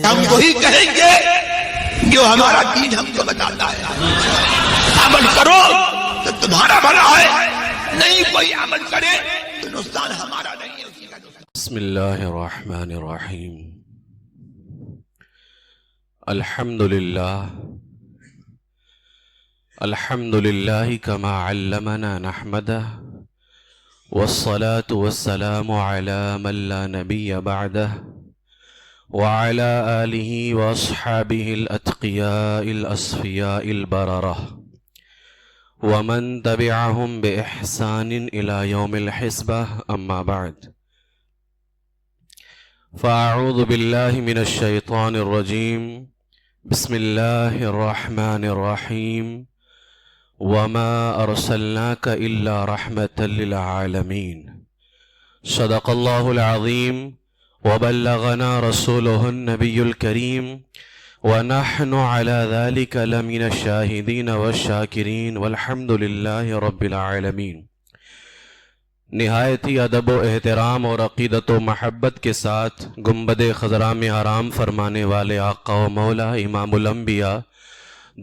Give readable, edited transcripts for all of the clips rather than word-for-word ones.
ہم وہی کہیں گے جو ہمارا دین ہم کو بتاتا ہے. عمل کرو تو تمہارا بھلا ہے، نہیں کوئی عمل کرے تو نقصان ہمارا نہیں ہے، اسی کا نقصان. بسم اللہ الرحمن الرحیم. الحمد للہ کما علمنا نحمدہ والصلاة والسلام على من لا نبی بعدہ وعلى آلہ واصحابہ الاتقیاء الاصفیاء البررہ ومن تبعهم بإحسان إلى يوم الحسبة. أما بعد، فأعوذ بالله من الشيطان الرجيم. بسم الله الرحمن الرحيم. وما أرسلناك إلا رحمة للعالمين. صدق الله العظيم وبلغنا رسوله النبي الكريم ونحن على ذلك لمن الشاهدين والشاكرين والحمد لله رب العالمين. نہایت ہی ادب و احترام اور عقیدت و محبت کے ساتھ گنبد خضرا میں آرام فرمانے والے آقا و مولا امام الانبیاء،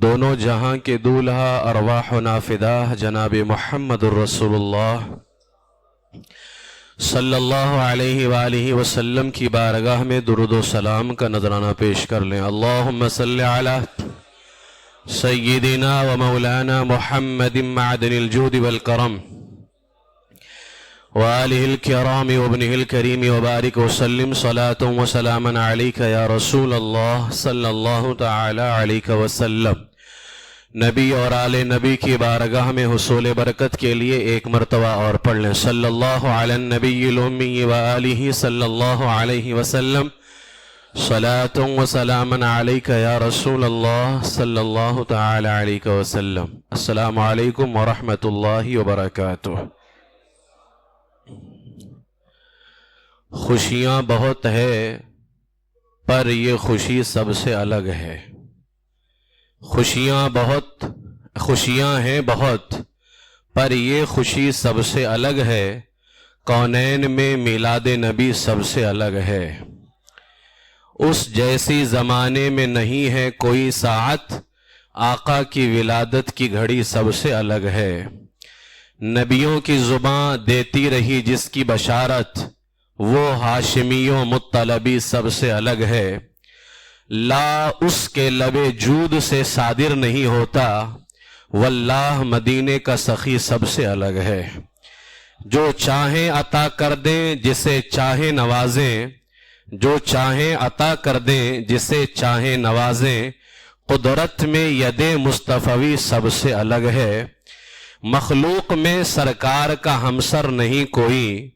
دونوں جہاں کے دولہا ارواحنا فداہ جناب محمد الرسول اللہ صلی اللہ علیہ وآلہ وسلم کی بارگاہ میں درود و سلام کا نذرانہ پیش کر لیں. اللہم صلی علی سیدنا و مولانا محمد معدن الجود والکرم وآلہ الکرام وابنہ الکریم وبارک وسلم صلاة و سلاما علیک یا رسول اللہ صلی اللہ تعالی علیہ وسلم. نبی اور آل نبی کی بارگاہ میں حصول برکت کے لیے ایک مرتبہ اور پڑھ لیں. صلی اللہ علی النبی الامی وآلہ صلی اللہ علیہ وسلم صلاة و سلاما علیک یا رسول اللہ صلی اللہ تعالی علیہ وسلم. السلام علیکم ورحمۃ اللہ وبرکاتہ. خوشیاں بہت ہے پر یہ خوشی سب سے الگ ہے. خوشیاں ہیں بہت پر یہ خوشی سب سے الگ ہے. کونین میں میلاد نبی سب سے الگ ہے. اس جیسی زمانے میں نہیں ہے کوئی ساعت، آقا کی ولادت کی گھڑی سب سے الگ ہے. نبیوں کی زباں دیتی رہی جس کی بشارت، وہ ہاشمی و مطلبی سب سے الگ ہے. لا اس کے لب جود سے صادر نہیں ہوتا، واللہ مدینے کا سخی سب سے الگ ہے. جو چاہیں عطا کر دیں جسے چاہیں نوازیں، جو چاہیں عطا کر دیں جسے چاہیں نوازیں. قدرت میں ید مصطفی سب سے الگ ہے. مخلوق میں سرکار کا ہمسر نہیں کوئی،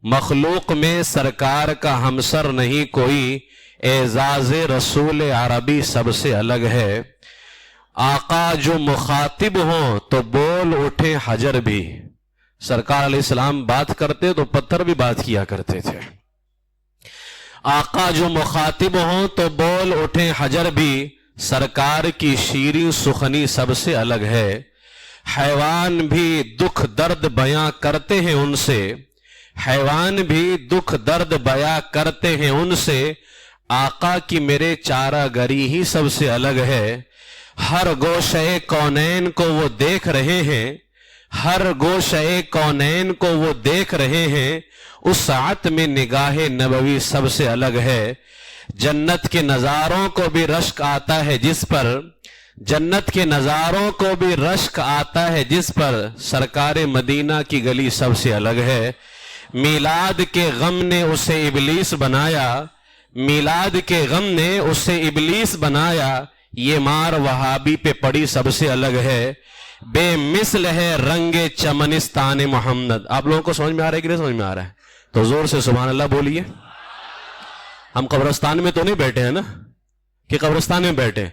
مخلوق میں سرکار کا ہمسر نہیں کوئی. اعزاز رسول عربی سب سے الگ ہے. آقا جو مخاطب ہوں تو بول اٹھے حجر بھی. سرکار علیہ السلام بات کرتے تو پتھر بھی بات کیا کرتے تھے. آقا جو مخاطب ہوں تو بول اٹھے حجر بھی. سرکار کی شیریں سخنی سب سے الگ ہے. حیوان بھی دکھ درد بیاں کرتے ہیں ان سے، حیوان بھی دکھ درد بیاں کرتے ہیں ان سے. آقا کی میرے چارہ گری ہی سب سے الگ ہے. ہر گوشے کونین کو وہ دیکھ رہے ہیں، ہر گوشے کونین کو وہ دیکھ رہے ہیں. اس ساعت میں نگاہ نبوی سب سے الگ ہے. جنت کے نظاروں کو بھی رشک آتا ہے جس پر، جنت کے نظاروں کو بھی رشک آتا ہے جس پر. سرکار مدینہ کی گلی سب سے الگ ہے. میلاد کے غم نے اسے ابلیس بنایا، میلاد کے غم نے اسے ابلیس بنایا. یہ مار وہابی پہ پڑی سب سے الگ ہے. بے مثل ہے رنگ چمنستان محمد. آپ لوگوں کو سمجھ میں آ رہا ہے کہ نہیں سمجھ میں آ رہا ہے؟ تو زور سے سبحان اللہ بولیے. ہم قبرستان میں تو نہیں بیٹھے ہیں نا کہ قبرستان میں بیٹھے.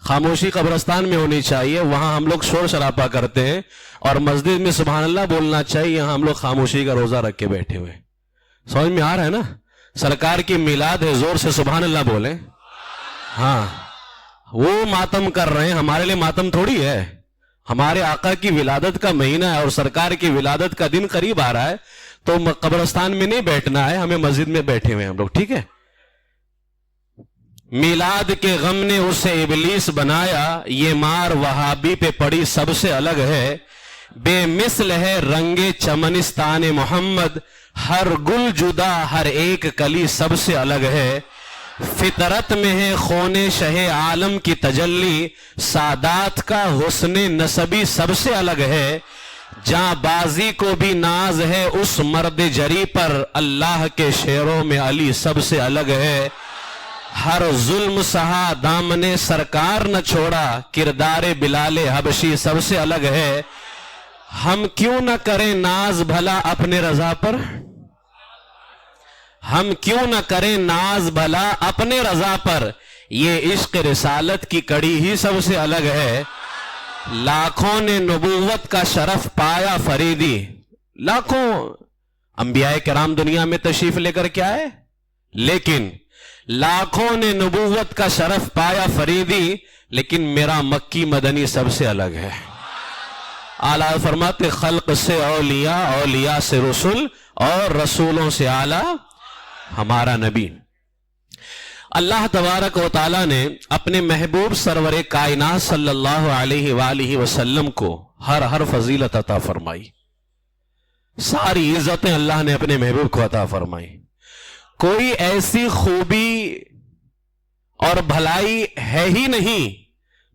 خاموشی قبرستان میں ہونی چاہیے، وہاں ہم لوگ شور شرابہ کرتے ہیں. اور مسجد میں سبحان اللہ بولنا چاہیے، یہاں ہم لوگ خاموشی کا روزہ رکھ کے بیٹھے ہوئے. سمجھ میں آ رہا ہے نا؟ سرکار کی میلاد ہے، زور سے سبحان اللہ بولیں. ہاں وہ ماتم کر رہے ہیں، ہمارے لیے ماتم تھوڑی ہے. ہمارے آقا کی ولادت کا مہینہ ہے اور سرکار کی ولادت کا دن قریب آ رہا ہے، تو قبرستان میں نہیں بیٹھنا ہے، ہمیں مسجد میں بیٹھے ہوئے ہیں ہم لوگ. ٹھیک ہے، میلاد کے غم نے اسے ابلیس بنایا، یہ مار وہابی پہ پڑی سب سے الگ ہے، بے مثل ہے رنگ چمنستان محمد، ہر گل جدا ہر ایک کلی سب سے الگ ہے، فطرت میں ہے خون شہ عالم کی تجلی، سادات کا حسن نسبی سب سے الگ ہے، جہاں بازی کو بھی ناز ہے اس مرد جری پر، اللہ کے شعروں میں علی سب سے الگ ہے، ہر ظلم سہا دامن سرکار نہ چھوڑا، کردار بلال حبشی سب سے الگ ہے، ہم کیوں نہ کریں ناز بھلا اپنے رضا پر، ہم کیوں نہ کریں ناز بھلا اپنے رضا پر، یہ عشق رسالت کی کڑی ہی سب سے الگ ہے، لاکھوں نے نبوت کا شرف پایا فریدی، لاکھوں انبیاء کرام دنیا میں تشریف لے کر کے آئے، لیکن لاکھوں نے نبوت کا شرف پایا فریدی، لیکن میرا مکی مدنی سب سے الگ ہے۔ اعلیٰ فرماتے خلق سے اولیاء، اولیاء سے رسول، اور رسولوں سے اعلیٰ ہمارا نبی۔ اللہ تبارک و تعالیٰ نے اپنے محبوب سرور کائنات صلی اللہ علیہ وآلہ وسلم کو ہر فضیلت عطا فرمائی، ساری عزتیں اللہ نے اپنے محبوب کو عطا فرمائی، کوئی ایسی خوبی اور بھلائی ہے ہی نہیں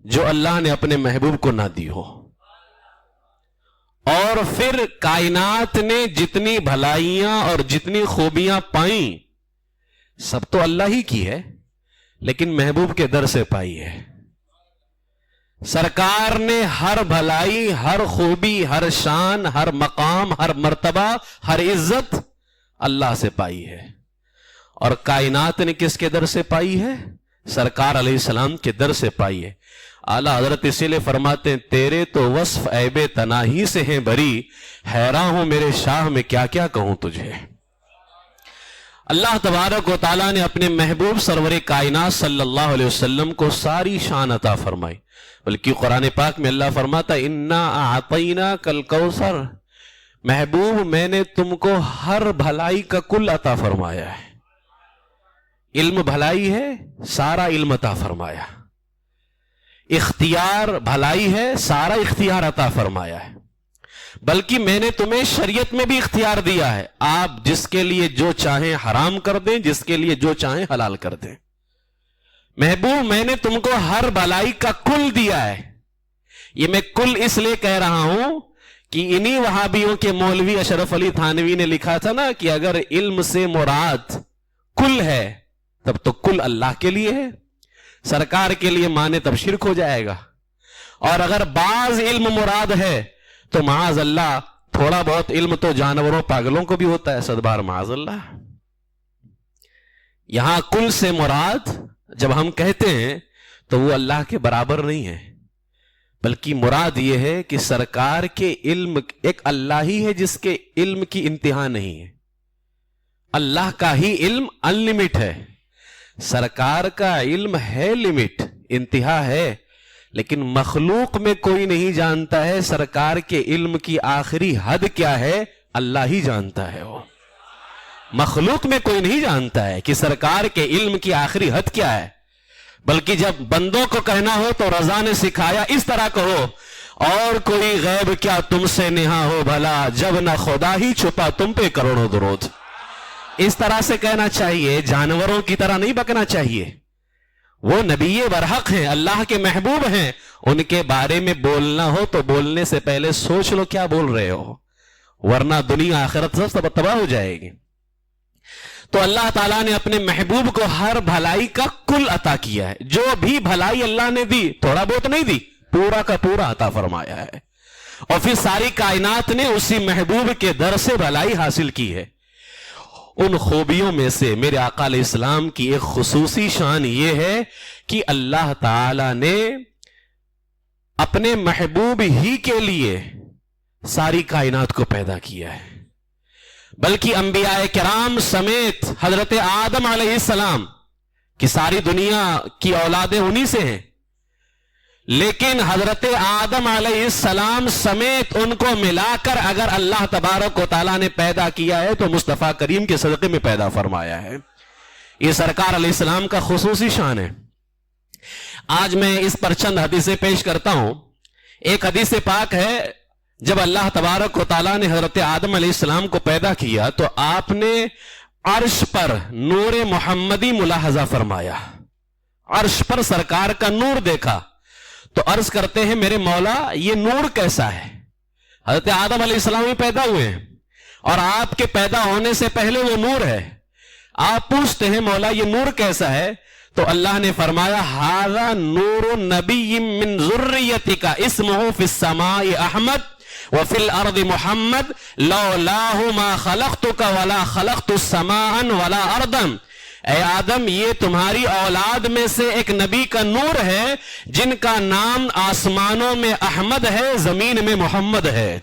جو اللہ نے اپنے محبوب کو نہ دی ہو، اور پھر کائنات نے جتنی بھلائیاں اور جتنی خوبیاں پائیں سب تو اللہ ہی کی ہے، لیکن محبوب کے در سے پائی ہے۔ سرکار نے ہر بھلائی، ہر خوبی، ہر شان، ہر مقام، ہر مرتبہ، ہر عزت اللہ سے پائی ہے، اور کائنات نے کس کے در سے پائی ہے؟ سرکار علیہ السلام کے در سے پائی ہے۔ اعلیٰ حضرت اسی لئے فرماتے ہیں تیرے تو وصف عیب تناہی سے ہیں بری، حیراں ہوں میرے شاہ میں کیا کیا کہوں تجھے۔ اللہ تبارک و تعالیٰ نے اپنے محبوب سرور کائنات صلی اللہ علیہ وسلم کو ساری شان عطا فرمائی، بلکہ قرآن پاک میں اللہ فرماتا انا اعطیناک الکوثر، محبوب میں نے تم کو ہر بھلائی کا کل عطا فرمایا ہے، علم بھلائی ہے سارا علم عطا فرمایا، اختیار بھلائی ہے سارا اختیار عطا فرمایا ہے، بلکہ میں نے تمہیں شریعت میں بھی اختیار دیا ہے، آپ جس کے لیے جو چاہیں حرام کر دیں، جس کے لیے جو چاہیں حلال کر دیں۔ محبوب میں نے تم کو ہر بھلائی کا کل دیا ہے، یہ میں کل اس لیے کہہ رہا ہوں کہ انہی وہابیوں کے مولوی اشرف علی تھانوی نے لکھا تھا نا کہ اگر علم سے مراد کل ہے تب تو کل اللہ کے لیے ہے، سرکار کے لیے مانے تب شرک ہو جائے گا، اور اگر بعض علم مراد ہے تو معاذ اللہ تھوڑا بہت علم تو جانوروں پاگلوں کو بھی ہوتا ہے، صدبار معاذ اللہ۔ یہاں کل سے مراد جب ہم کہتے ہیں تو وہ اللہ کے برابر نہیں ہے، بلکہ مراد یہ ہے کہ سرکار کے علم ایک اللہ ہی ہے جس کے علم کی انتہا نہیں ہے، اللہ کا ہی علم انلمٹ ہے، سرکار کا علم ہے لمٹ، انتہا ہے، لیکن مخلوق میں کوئی نہیں جانتا ہے سرکار کے علم کی آخری حد کیا ہے، اللہ ہی جانتا ہے۔ وہ مخلوق میں کوئی نہیں جانتا ہے کہ سرکار کے علم کی آخری حد کیا ہے، بلکہ جب بندوں کو کہنا ہو تو رضا نے سکھایا اس طرح کہو، اور کوئی غیب کیا تم سے نہا ہو بھلا، جب نہ خدا ہی چھپا تم پہ کروڑوں درود۔ اس طرح سے کہنا چاہیے، جانوروں کی طرح نہیں بکنا چاہیے، وہ نبی برحق ہیں، اللہ کے محبوب ہیں، ان کے بارے میں بولنا ہو تو بولنے سے پہلے سوچ لو کیا بول رہے ہو، ورنہ دنیا آخرت سب تباہ ہو جائے گی۔ تو اللہ تعالیٰ نے اپنے محبوب کو ہر بھلائی کا کل عطا کیا ہے، جو بھی بھلائی اللہ نے دی تھوڑا بہت نہیں دی، پورا کا پورا عطا فرمایا ہے، اور پھر ساری کائنات نے اسی محبوب کے در سے بھلائی حاصل کی ہے۔ ان خوبیوں میں سے میرے آقا علیہ السلام کی ایک خصوصی شان یہ ہے کہ اللہ تعالی نے اپنے محبوب ہی کے لیے ساری کائنات کو پیدا کیا ہے، بلکہ انبیاء کرام سمیت حضرت آدم علیہ السلام کی ساری دنیا کی اولادیں انہی سے ہیں، لیکن حضرت آدم علیہ السلام سمیت ان کو ملا کر اگر اللہ تبارک و تعالیٰ نے پیدا کیا ہے تو مصطفیٰ کریم کے صدقے میں پیدا فرمایا ہے۔ یہ سرکار علیہ السلام کا خصوصی شان ہے. آج میں اس پر چند حدیثیں پیش کرتا ہوں. ایک حدیث پاک ہے، جب اللہ تبارک و تعالیٰ نے حضرت آدم علیہ السلام کو پیدا کیا تو آپ نے عرش پر نور محمدی ملاحظہ فرمایا. عرش پر سرکار کا نور دیکھا تو عرض کرتے ہیں میرے مولا یہ نور کیسا ہے؟ حضرت آدم علیہ السلام ہی پیدا ہوئے ہیں اور آپ کے پیدا ہونے سے پہلے وہ نور ہے. آپ پوچھتے ہیں مولا یہ نور کیسا ہے؟ تو اللہ نے فرمایا ھذا نور نبی من ذریتک اسمہ فی السماء احمد وفی الارض محمد لولاہ ما خلقتک ولا خلقت السماء ولا ارضا. اے آدم یہ تمہاری اولاد میں سے ایک نبی کا نور ہے جن کا نام آسمانوں میں احمد ہے، زمین میں محمد ہے.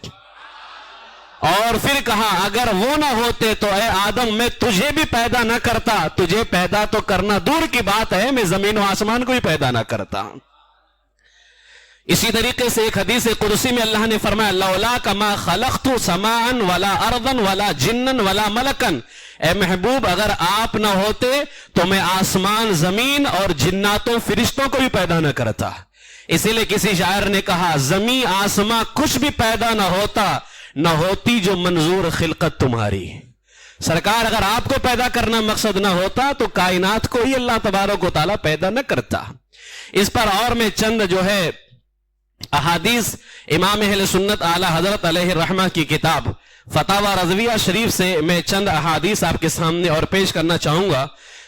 اور پھر کہا اگر وہ نہ ہوتے تو اے آدم میں تجھے بھی پیدا نہ کرتا. تجھے پیدا تو کرنا دور کی بات ہے، میں زمین و آسمان کو بھی پیدا نہ کرتا. اسی طریقے سے ایک حدیث قدسی میں اللہ نے فرمایا لولاک ما خلقت سماء ولا ارضا ولا جنا ولا ملکا. اے محبوب اگر آپ نہ ہوتے تو میں آسمان، زمین اور جناتوں، فرشتوں کو بھی پیدا نہ کرتا. اسی لیے کسی شاعر نے کہا زمین آسمان کچھ بھی پیدا نہ ہوتا، نہ ہوتی جو منظور خلقت تمہاری. سرکار اگر آپ کو پیدا کرنا مقصد نہ ہوتا تو کائنات کو ہی اللہ تبارک و تعالیٰ پیدا نہ کرتا. اس پر اور میں چند جو ہے احادیث امام اہل سنت اعلی حضرت علیہ الرحمہ کی کتاب فتاوی رضویہ شریف سے میں چند احادیث آپ کے سامنے اور پیش کرنا چاہوں گا،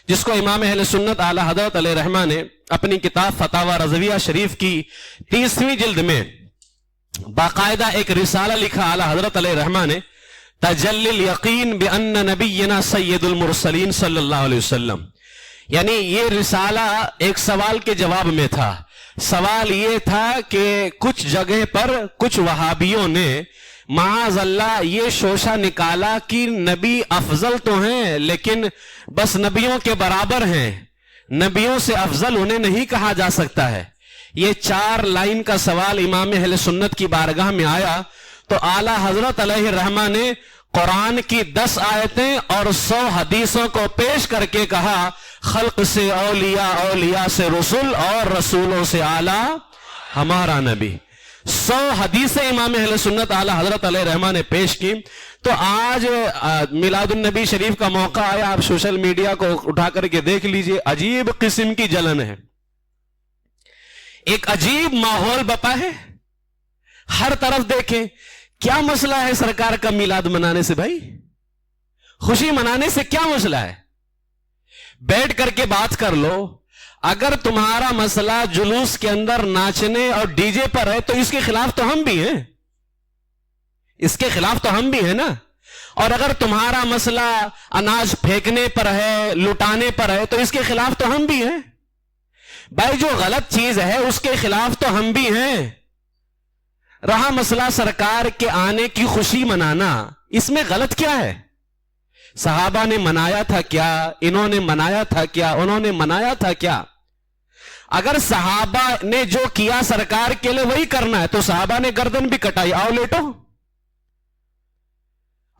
جس کو امام اہل سنت اعلی حضرت علیہ الرحمہ نے اپنی کتاب فتاوی رضویہ شریف کی 30ویں جلد میں باقاعدہ ایک رسالہ لکھا اعلی حضرت علیہ الرحمہ نے، تجلی الیقین بان نبینا سید المرسلین صلی اللہ علیہ وسلم. یعنی یہ رسالہ ایک سوال کے جواب میں تھا. سوال یہ تھا کہ کچھ جگہ پر کچھ وہابیوں نے معاذ اللہ یہ شوشہ نکالا کہ نبی افضل تو ہیں لیکن بس نبیوں کے برابر ہیں، نبیوں سے افضل انہیں نہیں کہا جا سکتا ہے. یہ 4 لائن کا سوال امام اہل سنت کی بارگاہ میں آیا تو اعلی حضرت علیہ الرحمہ نے قرآن کی 10 آیتیں اور 100 حدیثوں کو پیش کر کے کہا خلق سے اولیاء، اولیاء سے رسول اور رسولوں سے اعلی ہمارا نبی. 100 حدیثیں امام اہل سنت اعلی حضرت علیہ الرحمہ نے پیش کی. تو آج میلاد النبی شریف کا موقع آیا، آپ سوشل میڈیا کو اٹھا کر کے دیکھ لیجئے، عجیب قسم کی جلن ہے، ایک عجیب ماحول بپا ہے. ہر طرف دیکھیں کیا مسئلہ ہے سرکار کا میلاد منانے سے؟ بھائی خوشی منانے سے کیا مسئلہ ہے؟ بیٹھ کر کے بات کر لو. اگر تمہارا مسئلہ جلوس کے اندر ناچنے اور ڈی جے پر ہے تو اس کے خلاف تو ہم بھی ہیں، اس کے خلاف تو ہم بھی ہیں نا. اور اگر تمہارا مسئلہ اناج پھینکنے پر ہے، لٹانے پر ہے تو اس کے خلاف تو ہم بھی ہیں. بھائی جو غلط چیز ہے اس کے خلاف تو ہم بھی ہیں. رہا مسئلہ سرکار کے آنے کی خوشی منانا، اس میں غلط کیا ہے؟ صحابہ نے منایا تھا کیا؟ انہوں نے منایا تھا کیا؟ انہوں نے منایا تھا کیا؟ اگر صحابہ نے جو کیا سرکار کے لیے وہی کرنا ہے تو صحابہ نے گردن بھی کٹائی، آؤ لیٹو.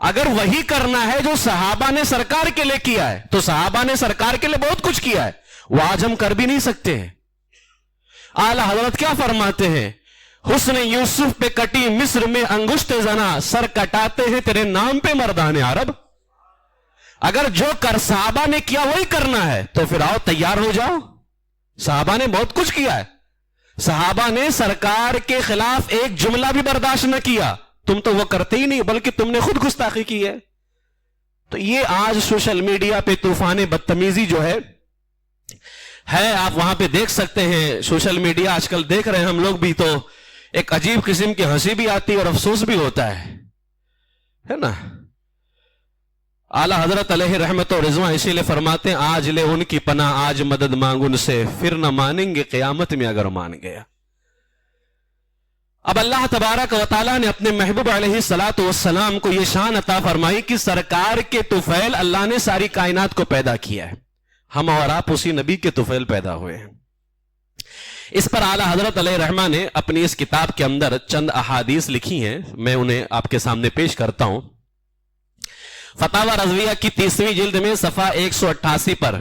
اگر وہی کرنا ہے جو صحابہ نے سرکار کے لیے کیا ہے تو صحابہ نے سرکار کے لیے بہت کچھ کیا ہے، وہ آج ہم کر بھی نہیں سکتے ہیں. اعلی حضرت کیا فرماتے ہیں؟ حسن یوسف پہ کٹی مصر میں انگشت زنا، سر کٹاتے ہیں تیرے نام پہ مردان عرب. اگر جو کر صحابہ نے کیا وہی کرنا ہے تو پھر آؤ تیار ہو جاؤ. صحابہ نے بہت کچھ کیا ہے، صحابہ نے سرکار کے خلاف ایک جملہ بھی برداشت نہ کیا. تم تو وہ کرتے ہی نہیں بلکہ تم نے خود گستاخی کی ہے. تو یہ آج سوشل میڈیا پہ طوفان بدتمیزی جو ہے آپ وہاں پہ دیکھ سکتے ہیں. سوشل میڈیا آج کل دیکھ رہے ہیں ہم لوگ بھی، تو ایک عجیب قسم کی ہنسی بھی آتی ہے اور افسوس بھی ہوتا ہے نا. اعلی حضرت علیہ رحمت و رضوان اسی لیے فرماتے ہیں آج لے ان کی پناہ، آج مدد مانگ ان سے، پھر نہ مانیں گے قیامت میں اگر مان گیا. اب اللہ تبارک و تعالیٰ نے اپنے محبوب علیہ الصلوۃ والسلام کو یہ شان عطا فرمائی کہ سرکار کے طفیل اللہ نے ساری کائنات کو پیدا کیا ہے. ہم اور آپ اسی نبی کے طفیل پیدا ہوئے ہیں. اس پر اعلی حضرت علیہ رحمہ نے اپنی اس کتاب کے اندر چند احادیث لکھی ہیں، میں انہیں آپ کے سامنے پیش کرتا ہوں. فتاوی رضویہ کی 30ویں جلد میں صفحہ 188 پر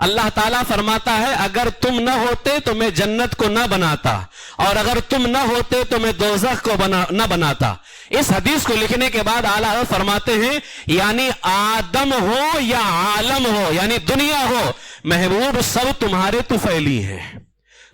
اللہ تعالیٰ فرماتا ہے اگر تم نہ ہوتے تو میں جنت کو نہ بناتا، اور اگر تم نہ ہوتے تو میں دوزخ کو نہ بناتا۔ اس حدیث کو لکھنے کے بعد اعلیٰ حضرت فرماتے ہیں یعنی آدم ہو یا عالم ہو، یعنی دنیا ہو، محبوب سب تمہارے طفیلی ہیں،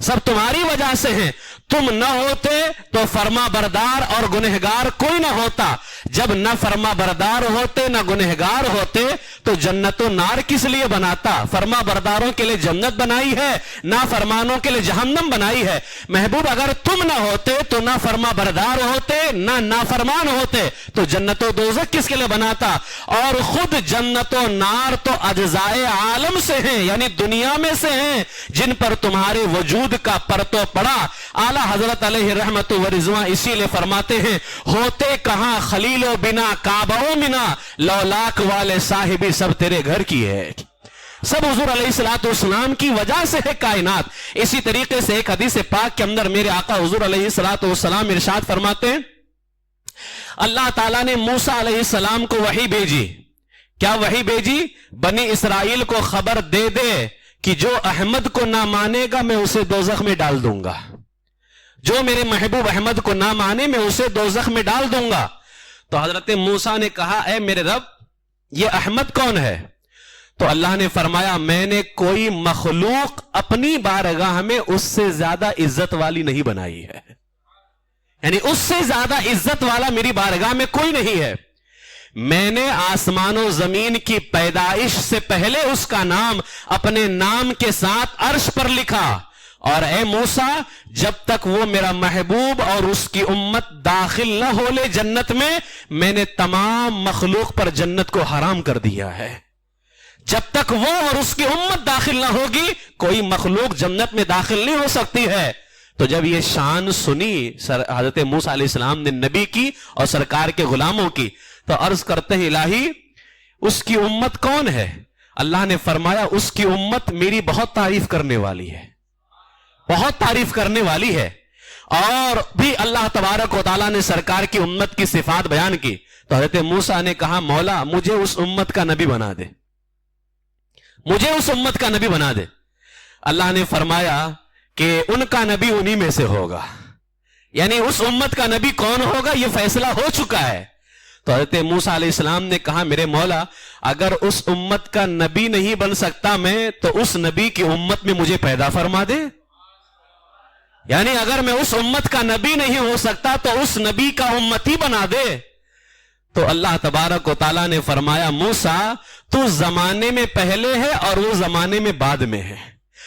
سب تمہاری وجہ سے ہیں۔ تم نہ ہوتے تو فرما بردار اور گنہگار کوئی نہ ہوتا، جب نہ فرما بردار ہوتے نہ گنہگار ہوتے تو جنت و نار کس لیے بناتا؟ فرما برداروں کے لیے جنت بنائی ہے، نا فرمانوں کے لیے جہنم بنائی ہے۔ محبوب اگر تم نہ ہوتے تو نہ فرما بردار ہوتے نہ نافرمان ہوتے تو جنت و دوزخ کس کے لیے بناتا؟ اور خود جنت و نار تو اجزائے عالم سے ہیں، یعنی دنیا میں سے ہیں، جن پر تمہارے وجود کا پرتو پڑا۔ اعلیٰ حضرت علیہ رحمت و رضوان اسی لیے فرماتے ہیں ہوتے کہاں خلیل و بنا کعبہ و منا، لولاک والے صاحبی سب تیرے گھر کی ہے۔ سب حضور علیہ الصلوۃ والسلام کی وجہ سے ہے کائنات۔ اسی طریقے سے ایک حدیث پاک کے اندر میرے آقا حضور علیہ الصلوۃ والسلام ارشاد فرماتے ہیں اللہ تعالیٰ نے موسیٰ علیہ السلام کو وحی بھیجی۔ کیا وحی بھیجی؟ بنی اسرائیل کو خبر دے دے کہ جو احمد کو نہ مانے گا میں اسے دوزخ میں ڈال دوں گا، جو میرے محبوب احمد کو نہ مانے میں اسے دوزخ میں ڈال دوں گا۔ تو حضرت موسیٰ نے کہا اے میرے رب یہ احمد کون ہے؟ تو اللہ نے فرمایا میں نے کوئی مخلوق اپنی بارگاہ میں اس سے زیادہ عزت والی نہیں بنائی ہے، یعنی اس سے زیادہ عزت والا میری بارگاہ میں کوئی نہیں ہے۔ میں نے آسمان و زمین کی پیدائش سے پہلے اس کا نام اپنے نام کے ساتھ عرش پر لکھا، اور اے موسیٰ جب تک وہ میرا محبوب اور اس کی امت داخل نہ ہو لے جنت میں نے تمام مخلوق پر جنت کو حرام کر دیا ہے۔ جب تک وہ اور اس کی امت داخل نہ ہوگی کوئی مخلوق جنت میں داخل نہیں ہو سکتی ہے۔ تو جب یہ شان سنی حضرت موسیٰ علیہ السلام نے نبی کی اور سرکار کے غلاموں کی تو عرض کرتے ہیں الہی اس کی امت کون ہے؟ اللہ نے فرمایا اس کی امت میری بہت تعریف کرنے والی ہے، بہت تعریف کرنے والی ہے۔ اور بھی اللہ تبارک و تعالیٰ نے سرکار کی امت کی صفات بیان کی تو حضرت موسیٰ نے کہا مولا مجھے اس امت کا نبی بنا دے، مجھے اس امت کا نبی بنا دے۔ اللہ نے فرمایا کہ ان کا نبی انہی میں سے ہوگا، یعنی اس امت کا نبی کون ہوگا یہ فیصلہ ہو چکا ہے۔ تو حضرت موسیٰ علیہ السلام نے کہا میرے مولا اگر اس امت کا نبی نہیں بن سکتا میں تو اس نبی کی امت میں مجھے پیدا فرما دے، یعنی اگر میں اس امت کا نبی نہیں ہو سکتا تو اس نبی کا امتی بنا دے۔ تو اللہ تبارک و تعالیٰ نے فرمایا موسیٰ تو زمانے میں پہلے ہے اور وہ زمانے میں بعد میں ہے،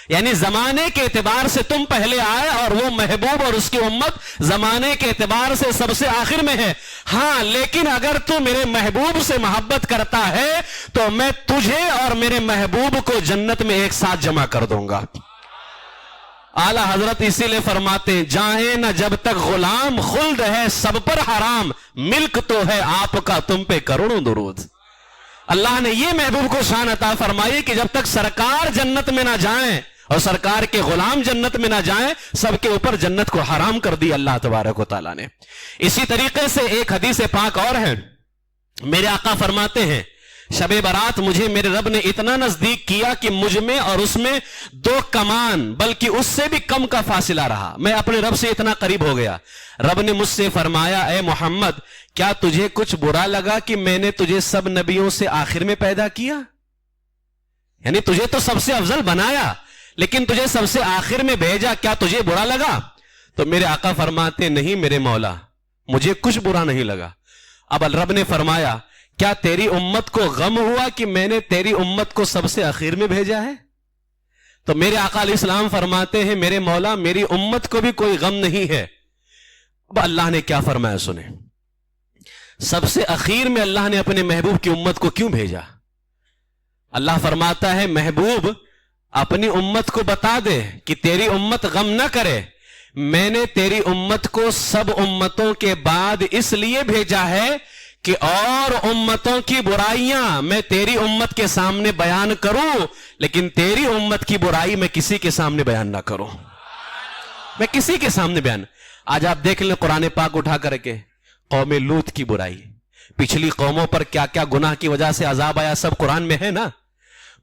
یعنی زمانے کے اعتبار سے تم پہلے آئے اور وہ محبوب اور اس کی امت زمانے کے اعتبار سے سب سے آخر میں ہے۔ ہاں لیکن اگر تو میرے محبوب سے محبت کرتا ہے تو میں تجھے اور میرے محبوب کو جنت میں ایک ساتھ جمع کر دوں گا۔ اعلیٰ حضرت اسی لئے فرماتے ہیں جائیں نہ جب تک غلام خلد ہے سب پر حرام، ملک تو ہے آپ کا تم پہ کروڑوں درود۔ اللہ نے یہ محبوب کو شان عطا فرمائی کہ جب تک سرکار جنت میں نہ جائیں اور سرکار کے غلام جنت میں نہ جائیں سب کے اوپر جنت کو حرام کر دی اللہ تبارک و تعالیٰ نے۔ اسی طریقے سے ایک حدیث پاک اور ہے، میرے آقا فرماتے ہیں شب برات مجھے میرے رب نے اتنا نزدیک کیا کہ مجھ میں اور اس میں 2 کمان بلکہ اس سے بھی کم کا فاصلہ رہا، میں اپنے رب سے اتنا قریب ہو گیا۔ رب نے مجھ سے فرمایا اے محمد کیا تجھے کچھ برا لگا کہ میں نے تجھے سب نبیوں سے آخر میں پیدا کیا؟ یعنی تجھے تو سب سے افضل بنایا لیکن تجھے سب سے آخر میں بھیجا، کیا تجھے برا لگا؟ تو میرے آقا فرماتے نہیں میرے مولا مجھے کچھ برا نہیں لگا۔ اب رب نے فرمایا کیا تیری امت کو غم ہوا کہ میں نے تیری امت کو سب سے آخر میں بھیجا ہے؟ تو میرے آقا علیہ السلام فرماتے ہیں میرے مولا میری امت کو بھی کوئی غم نہیں ہے۔ اب اللہ نے کیا فرمایا سنیں، سب سے اخیر میں اللہ نے اپنے محبوب کی امت کو کیوں بھیجا؟ اللہ فرماتا ہے محبوب اپنی امت کو بتا دے کہ تیری امت غم نہ کرے، میں نے تیری امت کو سب امتوں کے بعد اس لیے بھیجا ہے کہ اور امتوں کی برائیاں میں تیری امت کے سامنے بیان کروں لیکن تیری امت کی برائی میں کسی کے سامنے بیان نہ کروں، میں کسی کے سامنے بیان۔ آج آپ دیکھ لیں قرآن پاک اٹھا کر کے قوم لوط کی برائی، پچھلی قوموں پر کیا کیا گناہ کی وجہ سے عذاب آیا سب قرآن میں ہے نا۔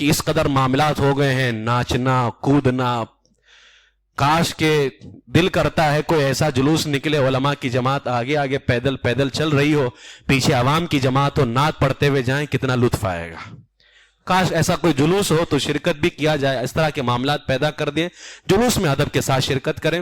کہ اس قدر معاملات ہو گئے ہیں، ناچنا کودنا، کاش کے دل کرتا ہے کوئی ایسا جلوس نکلے، علماء کی جماعت آگے آگے پیدل پیدل چل رہی ہو، پیچھے عوام کی جماعت ہو، نعت پڑھتے ہوئے جائیں، کتنا لطف آئے گا۔ کاش ایسا کوئی جلوس ہو تو شرکت بھی کیا جائے، اس طرح کے معاملات پیدا کر دیں، جلوس میں ادب کے ساتھ شرکت کریں۔